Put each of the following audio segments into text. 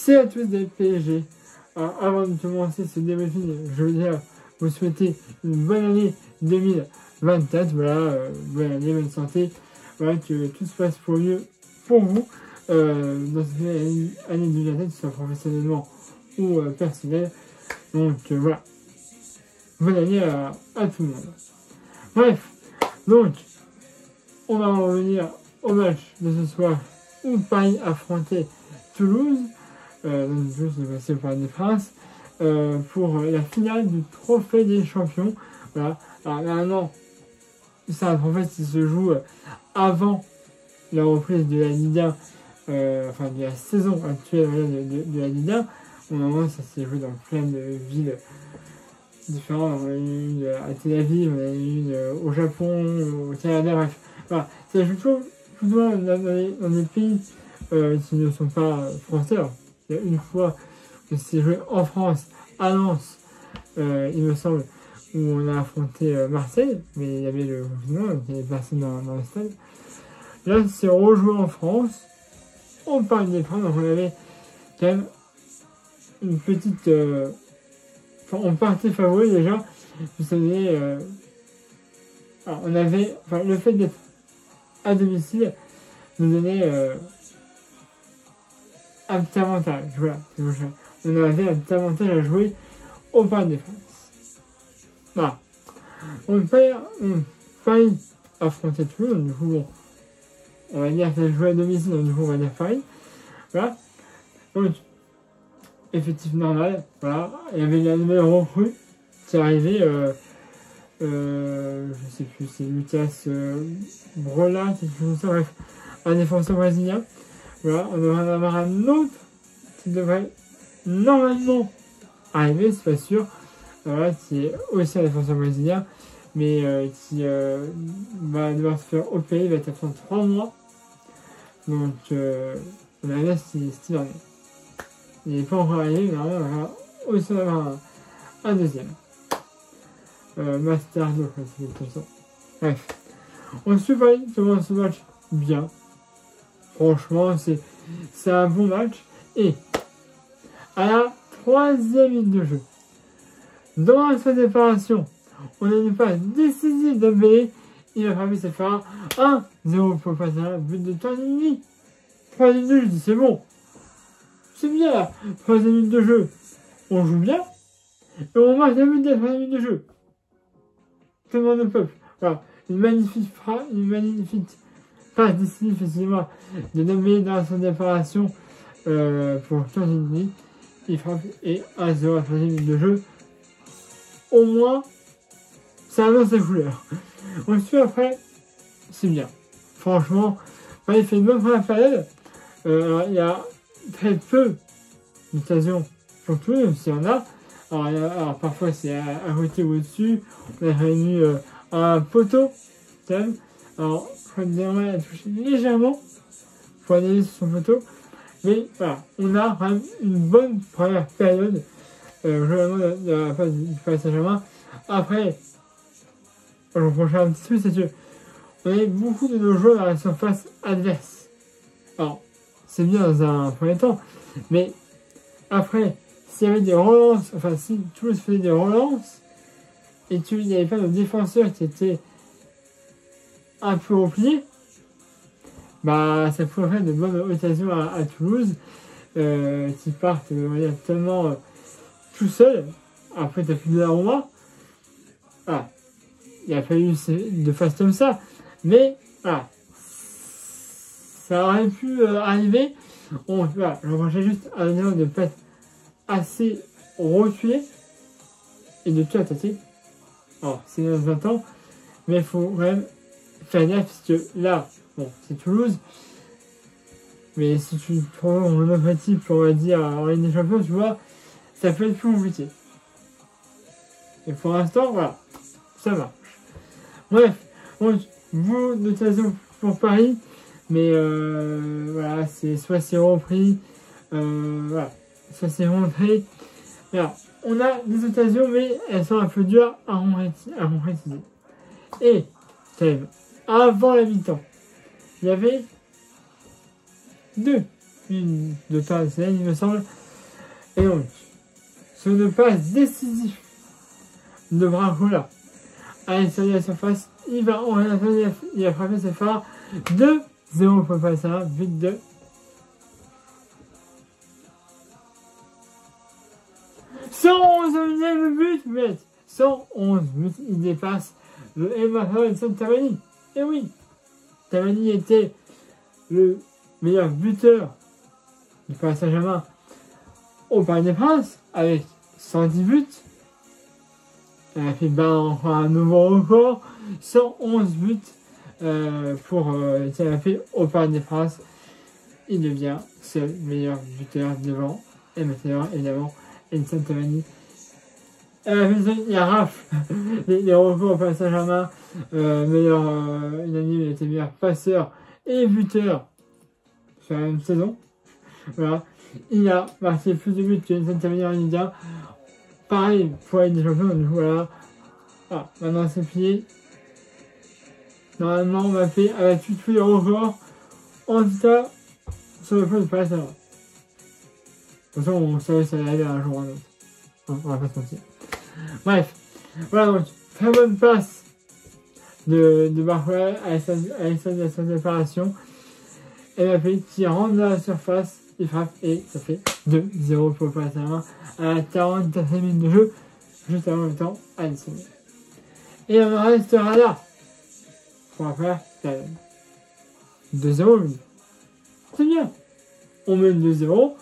C'est à tous des PSG. Alors, avant de commencer ce débriefing, je veux dire vous souhaiter une bonne année 2024. Voilà, bonne année, bonne santé. Voilà, que tout se passe pour mieux pour vous dans cette année 2024, que ce soit professionnellement ou personnel. Donc voilà, bonne année à tout le monde. Bref, donc on va revenir au match de ce soir où Paris affrontait Toulouse. Donc je vais passer au Parc des Princes pour la finale du Trophée des Champions. Voilà. Alors maintenant, c'est un trophée qui se joue avant la reprise de la Ligue 1, enfin de la saison actuelle de la Ligue 1. Normalement, ça s'est joué dans plein de villes différentes. On a eu une à Tel Aviv, on a eu une au Japon, au Canada, bref. Voilà. Ça joue toujours dans des pays qui ne sont pas français. Alors, il y a une fois que c'est joué en France, à Lens, il me semble, où on a affronté Marseille, mais il y avait le confinement, donc il y avait personne dans le stade. Là, c'est rejoué en France, on parle des Princes, donc on avait quand même une petite... Enfin, on partait favori déjà, vous savez, alors on avait... Enfin, le fait d'être à domicile nous donnait un petit avantage, voilà. On avait un petit avantage à jouer au Parc des Princes. Voilà. On Paris affrontait Toulouse, donc du coup, bon, on va dire qu'elle jouait à domicile, donc du coup, on va dire Paris. Voilà. Donc, effectif normal, voilà. Il y avait la nouvelle recrue qui arrivait, je sais plus, c'est Lucas Brola, quelque chose comme ça, bref, un défenseur brésilien. Voilà, on devrait en avoir un autre qui devrait normalement arriver, c'est pas sûr. Voilà, qui est aussi un défenseur brésilien, mais qui va devoir se faire opérer, il va être absent 3 mois. Donc, on a là cet hiver. Il n'est pas encore arrivé, mais normalement, on va aussi en avoir un deuxième. Master 2, c'est comme ça. Bref. Ensuite, Paris commence ce match bien. Franchement, c'est un bon match. Et à la 3e minute de jeu, dans sa séparation, on a une passe décisive d'Embélé. Il a frappé cette fois 1-0 pour passer un but de temps et demi. 3 minutes de jeu, je dis c'est bon. C'est bien là. 3 minutes de jeu. On joue bien. Et on marque la but de la 3 minutes de jeu. Tellement de peuple. Voilà. Une magnifique passe décisive, effectivement, de Dembélé dans sa séparation pour 15 minutes. Il frappe et 1-0 à la 3 minute de jeu. Au moins, ça annonce la couleur. Ensuite, après, c'est bien. Franchement, il fait une bonne première période. Il y a très peu d'occasions pour tout, même s'il y en a. Alors parfois, c'est à côté ou au-dessus. On a réuni un poteau, quand même. Alors, Fred a touché légèrement pour aller sur son poteau. Mais voilà, on a quand même une bonne première période. Globalement, de la phase du Paris Saint-Germain. Après, je reproche un petit peu, c'est que on avait beaucoup de nos joueurs dans la surface adverse. Alors, c'est bien dans un premier temps, mais après, s'il y avait des relances, enfin si Toulouse faisait des relances, et qu'il n'y avait pas de défenseurs qui étaient un peu repliés, bah ça pourrait faire de bonnes occasions à Toulouse, qui partent, on va dire, tellement tout seul. Après, t'as plus de la Roma. Voilà. Il a fallu de face comme ça. Mais, voilà. Ça aurait pu arriver. Voilà. Je reprochais juste à l'honneur de ne pas être assez reculé et de tout attaquer. Alors, c'est dans 20 ans. Mais il faut quand même faire gaffe parce que là, bon, c'est Toulouse. Mais si tu prends mon autre équipe, on va dire, en Ligue des Champions, tu vois, ça peut être plus compliqué. Et pour l'instant, voilà, ça marche. Bref, donc, beaucoup d'occasions pour Paris, mais voilà, soit c'est repris, voilà, soit c'est rentré. Voilà, on a des occasions, mais elles sont un peu dures à concrétiser. Et, quand même, avant la mi-temps, il y avait 2 une de temps additionnel, il me semble. Et donc, sur une passe décisive de Bracola à l'extérieur de la surface, il va frapper ses phares de 0 pour passer un but de 111e but, mais 111 buts, il dépasse le Emerson Tavani. Et oui, Tavani était le meilleur buteur du Paris Saint-Germain au Parc des Princes avec 110 buts. Elle a fait encore un nouveau record, 111 buts qu'elle a fait au Parc des Princes. Il devient seul meilleur buteur devant Emerson, évidemment, Edson Cavani. Il y a Raph, les records au Paris Saint-Germain, unanime, il était meilleur passeur et buteur sur la même saison. Voilà. Il a marqué plus de buts que Edson Cavani en Ligue 1. Pareil pour la Ligue des Champions, du coup voilà. Ah, maintenant c'est plié. Normalement Mbappé a battu tous les records. En tout cas, sur le plan du Paris Saint-Germain. De toute façon, on savait que ça allait aller un jour ou un autre. Non, on va pas se mentir. Bref, voilà donc, très bonne passe de Barcola à l'extérieur de sa séparation. Mbappé qui rentre dans la surface, il frappe et ça fait 2-0 pour le Paris Saint-Germain à la 44e minute de jeu, juste avant le temps additionnel. Et on restera là pour faire 2-0. C'est bien. On mène 2-0.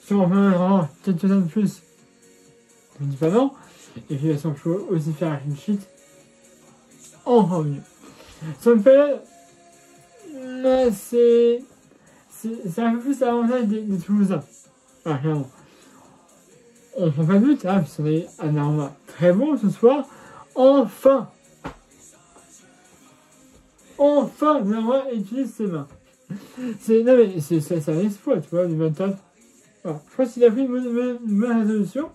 Si on fait quelques temps de plus, je ne dis pas non. Et puis si on peut aussi faire un clean sheet, encore mieux. Ça me fait... Mais c'est un peu plus l'avantage des Toulousains. Ah, clairement. On ne prend pas de but, hein, puisqu'on a eu un Arma très bon ce soir. Enfin, Arma utilise ses mains. C'est un exploit, tu vois, du 24. Voilà. Je crois qu'il a pris une bonne résolution.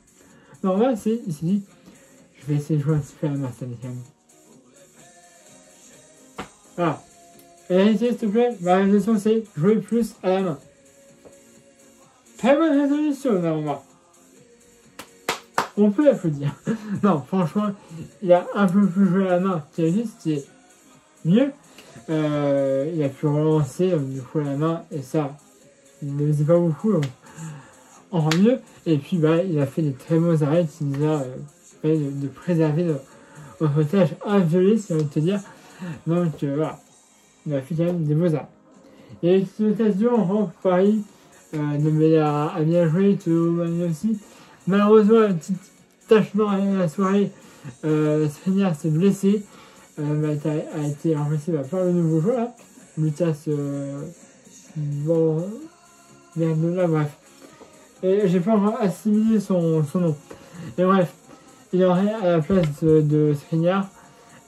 Normal, il s'est dit, je vais essayer de jouer un petit peu à la main cette année. Voilà. Et la réalité, s'il te plaît, ma résolution c'est jouer plus à la main. Très bonne résolution, Norma. On peut l'applaudir. Non, franchement, il a un peu plus joué à la main qu'il a dit, c'était mieux. Il a pu relancer du coup à la main, et ça, il ne faisait pas beaucoup, donc encore mieux. Et puis, il a fait des très beaux arrêts qui nous a permis de préserver notre tâche inviolée, si on veut te dire. Donc, voilà. Il a fait quand même des beaux arrêts. Et cette occasion, on rentre Paris, Dembélé a bien joué, Théo aussi. Malheureusement, une petite tache noire à la soirée, Skriniar s'est blessé, a été remplacé par le nouveau joueur, là, Lucas Verdola, bref. Et j'ai pas encore assimilé son nom. Et bref, il aurait à la place de Skriniar,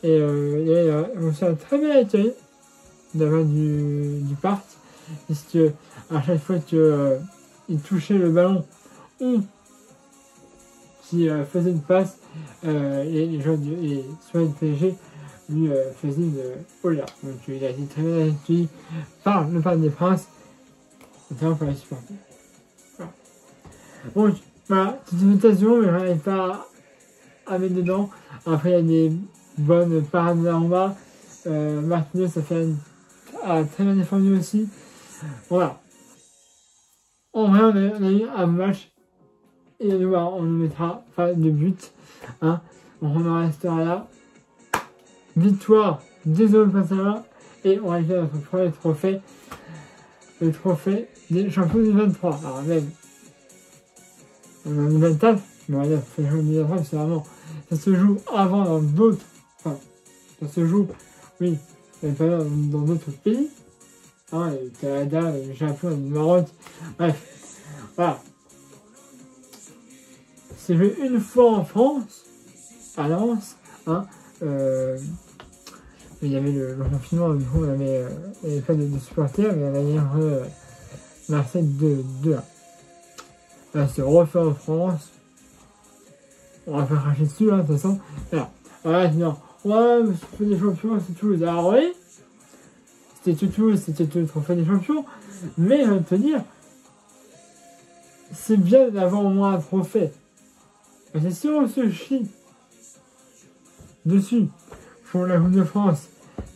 et il a reçu un très bel accueil de la part du parc, puisque à chaque fois qu'il touchait le ballon, qui faisait une passe, les joueurs du PSG lui faisaient une hola. Donc il a été très bien accueilli par le Parc des Princes, notamment par les supporters. Voilà. Donc voilà, c'est une occasion, mais je n'arrive pas à mettre dedans. Après il y a des bonnes parades là en bas. Martinez a très bien défendu aussi. Voilà. En vrai, on a eu un match. Et on nous mettra pas de but. Hein. Donc on en restera là. Victoire des hommes face à là. Et on récupère notre premier trophée. Le trophée des champions du 23. Alors même, on a du 24. Mais on va dire que le champion du 23, c'est vraiment... Ça se joue avant dans d'autres... Enfin, ça se joue, oui, dans d'autres pays. Hein, le Canada, le Japon, le Maroc. Bref, voilà. C'est joué une fois en France, à Lens, hein, il y avait le confinement, du coup, on avait pas de supporters, mais on avait gagné Marseille 2-1. Là, c'est refait en France. On va faire cracher dessus, hein, de toute façon. Alors, voilà, non. Ouais, mais c'est des champions, c'est Toulouse. Alors, oui, c'était Toulouse, c'était le trophée des champions. Mais, je vais te dire, c'est bien d'avoir au moins un trophée. Parce que si on se chie dessus pour la Coupe de France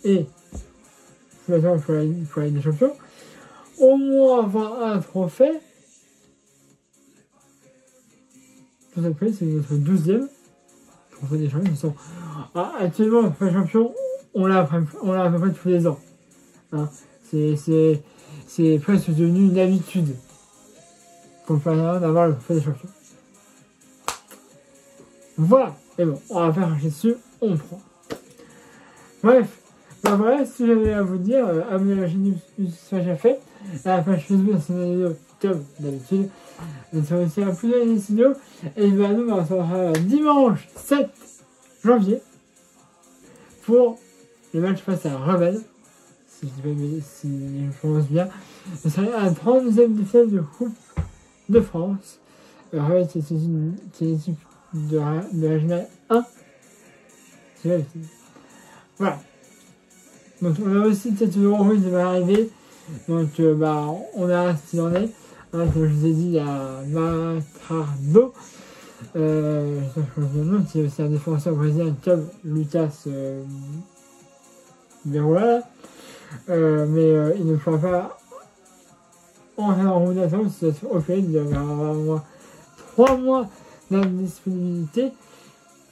et pour la Ligue des Champions, au moins avoir un trophée, pour cette fois, c'est notre 12e trophée des champions. Ils sont, actuellement, le trophée des champions, on l'a à peu près tous les ans. Hein. C'est presque devenu une habitude comparé d'avoir le trophée des champions. Voilà, et bon, on va faire un dessus, on prend. Bref, bah voilà ce que j'avais à vous dire. Abonnez-vous à la chaîne si ce n'est déjà fait. À la page Facebook, c'est une vidéo comme d'habitude. Et c'est aussi un plus de vidéos. Et bah nous, on se retrouvera dimanche 7 janvier pour le match face à Rebelle. Si je prononce bien. Ce serait un 32e de finale de Coupe de France. Rebelle, c'est une équipe de la Régionale 1. Voilà. Donc on a aussi cette euro qui va arriver. Donc bah on a ce qu'il en est. Hein, comme je vous ai dit, il y a Matardo. Qui est aussi un défenseur brésilien comme Lucas Berola. Mais il ne pourra pas entrer en rotation si ça se fait. Il va avoir au moins 3 mois d'indisponibilité.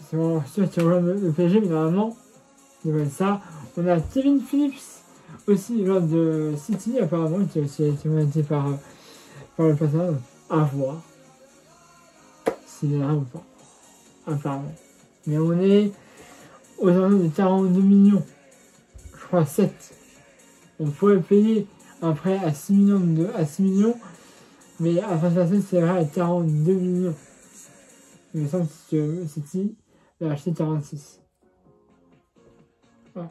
C'est vraiment sûr qu'il rejoint le PSG, mais normalement, il va être ça. On a Kevin Phillips, aussi joueur de City, apparemment, qui a aussi été mandaté par le passage. À voir s'il est là ou pas. Apparemment. Mais on est aux alentours de 42 millions. Je crois 7. On pourrait payer un prêt à 6 millions, mais à face à ça, c'est vrai à 42 millions. Il me semble que City va acheter 46. Voilà.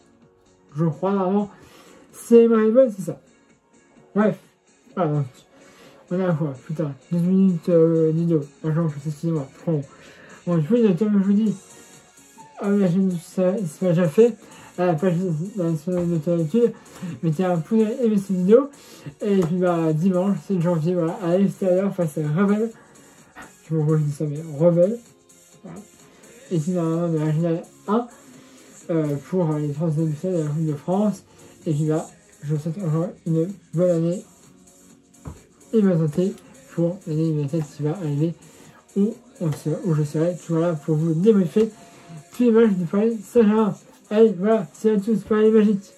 Je crois normalement, c'est Maribel, c'est ça. Bref, voilà, donc, on a quoi? Putain, 12 minutes d'idée. Excusez-moi, trop long. Bon, je vous dis, comme je vous dis, la chaîne, c'est pas déjà fait. À la page de l'habitude, mettez un pouce et aimez cette vidéo. Et puis, bah, dimanche, 7 janvier, voilà, à l'extérieur, face à Rebelle. Je sais pas pourquoi je dis ça, mais Rebelle. Voilà. Et sinon, normalement, de la Régionale 1. Pour les 30e de la Coupe de France. Et puis là, je vous souhaite encore une bonne année et bonne santé pour l'année 2027 qui va arriver, où je serai toujours là pour vous débriefer tous les matchs du Paris Saint-Germain. Allez, voilà, c'est à tous, Paris Magique.